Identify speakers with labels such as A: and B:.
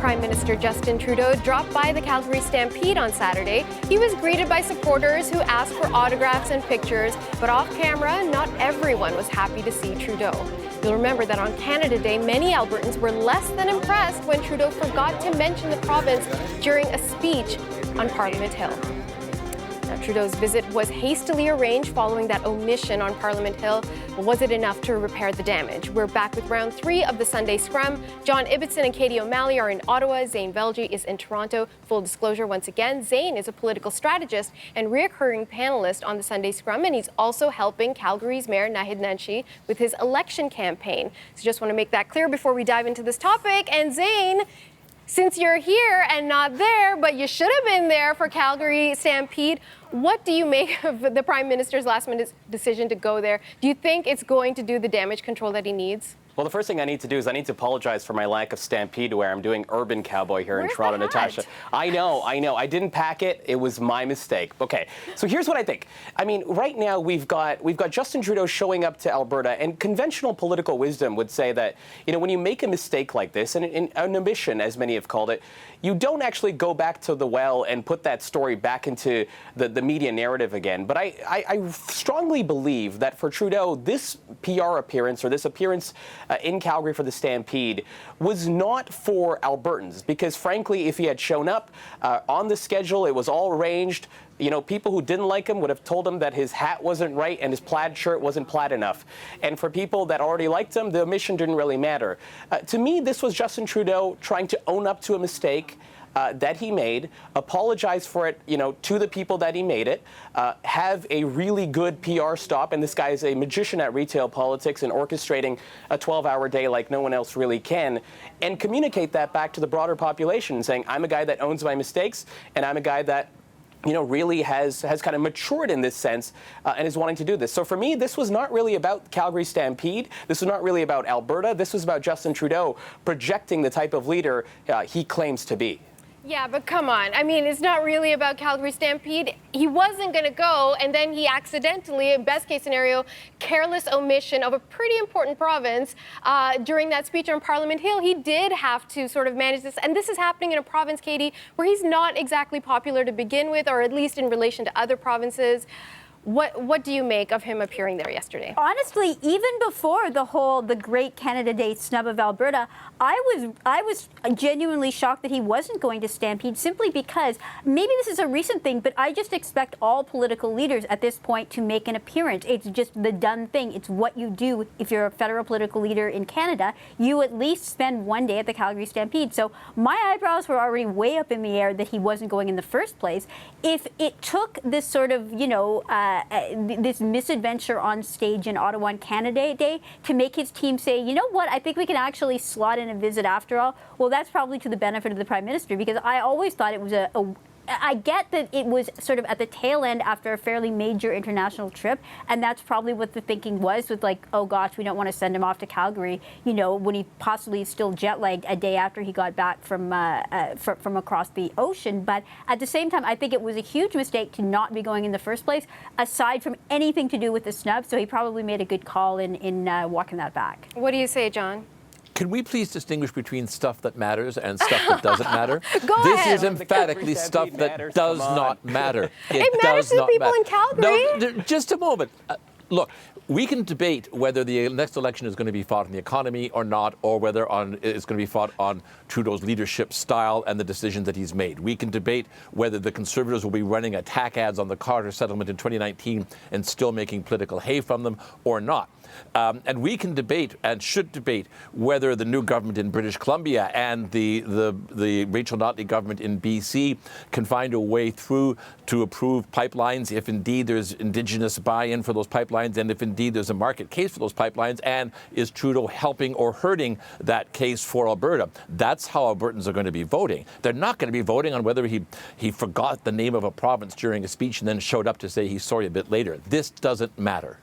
A: Prime Minister Justin Trudeau dropped by the Calgary Stampede on Saturday. He was greeted by supporters who asked for autographs and pictures, but off camera, not everyone was happy to see Trudeau. You'll remember that on Canada Day, many Albertans were less than impressed when Trudeau forgot to mention the province during a speech on Parliament Hill. Now, Trudeau's visit was hastily arranged following that omission on Parliament Hill. But was it enough to repair the damage? We're back with round 3 of the Sunday Scrum. John Ibbotson and Katie O'Malley are in Ottawa. Zane Velji is in Toronto. Full disclosure once again, Zane is a political strategist and reoccurring panelist on the Sunday Scrum, and he's also helping Calgary's Mayor Naheed Nenshi with his election campaign. So just want to make that clear before we dive into this topic. And Zane, since you're here and not there, but you should have been there for Calgary Stampede, what do you make of the Prime Minister's last-minute decision to go there? Do you think it's going to do the damage control that he needs?
B: Well, the first thing I need to do is I need to apologize for my lack of Stampede wear. I'm doing Urban Cowboy here in Toronto, Natasha. I know. I didn't pack it. It was my mistake. Okay, so here's what I think. I mean, right now we've got Justin Trudeau showing up to Alberta, and conventional political wisdom would say that, you know, when you make a mistake like this, and an omission, as many have called it, you don't actually go back to the well and put that story back into the media narrative again. But I strongly believe that for Trudeau, this PR appearance, or this appearance in Calgary for the Stampede, was not for Albertans, because frankly, if he had shown up on the schedule, it was all arranged. You know, people who didn't like him would have told him that his hat wasn't right and his plaid shirt wasn't plaid enough. And for people that already liked him, the omission didn't really matter. To me, this was Justin Trudeau trying to own up to a mistake that he made, apologize for it, you know, to the people that he made it, have a really good PR stop, and this guy is a magician at retail politics and orchestrating a 12-hour day like no one else really can, and communicate that back to the broader population, saying, I'm a guy that owns my mistakes, and I'm a guy that, you know, really has kind of matured in this sense and is wanting to do this. So for me, this was not really about Calgary Stampede. This was not really about Alberta. This was about Justin Trudeau projecting the type of leader he claims to be.
A: Yeah, but come on. I mean, it's not really about Calgary Stampede. He wasn't going to go, and then he accidentally, in best case scenario, careless omission of a pretty important province during that speech on Parliament Hill. He did have to sort of manage this. And this is happening in a province, Katie, where he's not exactly popular to begin with, or at least in relation to other provinces. What do you make of him appearing there yesterday?
C: Honestly, even before the Great Canada Day snub of Alberta, I was genuinely shocked that he wasn't going to Stampede, simply because maybe this is a recent thing, but I just expect all political leaders at this point to make an appearance. It's just the done thing. It's what you do if you're a federal political leader in Canada. You at least spend one day at the Calgary Stampede. So my eyebrows were already way up in the air that he wasn't going in the first place. If it took this sort of, you know, this misadventure on stage in Ottawa on Canada Day to make his team say, you know what, I think we can actually slot in a visit after all, well, that's probably to the benefit of the Prime Minister, because I always thought it was I get that it was sort of at the tail end after a fairly major international trip, and that's probably what the thinking was, with like, oh gosh, we don't want to send him off to Calgary, you know, when he possibly is still jet lagged a day after he got back from across the ocean. But at the same time, I think it was a huge mistake to not be going in the first place, aside from anything to do with the snub. So he probably made a good call in walking that back.
A: What do you say, John?
D: Can we please distinguish between stuff that matters and stuff that doesn't matter?
A: This
D: ahead. Is emphatically stuff that does not matter.
A: It matters to the people in Calgary.
D: No, just a moment. Look, we can debate whether the next election is going to be fought on the economy or not, or whether it's going to be fought on Trudeau's leadership style and the decisions that he's made. We can debate whether the Conservatives will be running attack ads on the Carter settlement in 2019 and still making political hay from them or not. And we can debate and should debate whether the new government in British Columbia and the Rachel Notley government in BC can find a way through to approve pipelines if indeed there's Indigenous buy-in for those pipelines, and if indeed there's a market case for those pipelines, and is Trudeau helping or hurting that case for Alberta. That's how Albertans are going to be voting. They're not going to be voting on whether he forgot the name of a province during a speech and then showed up to say he's sorry a bit later. This doesn't matter.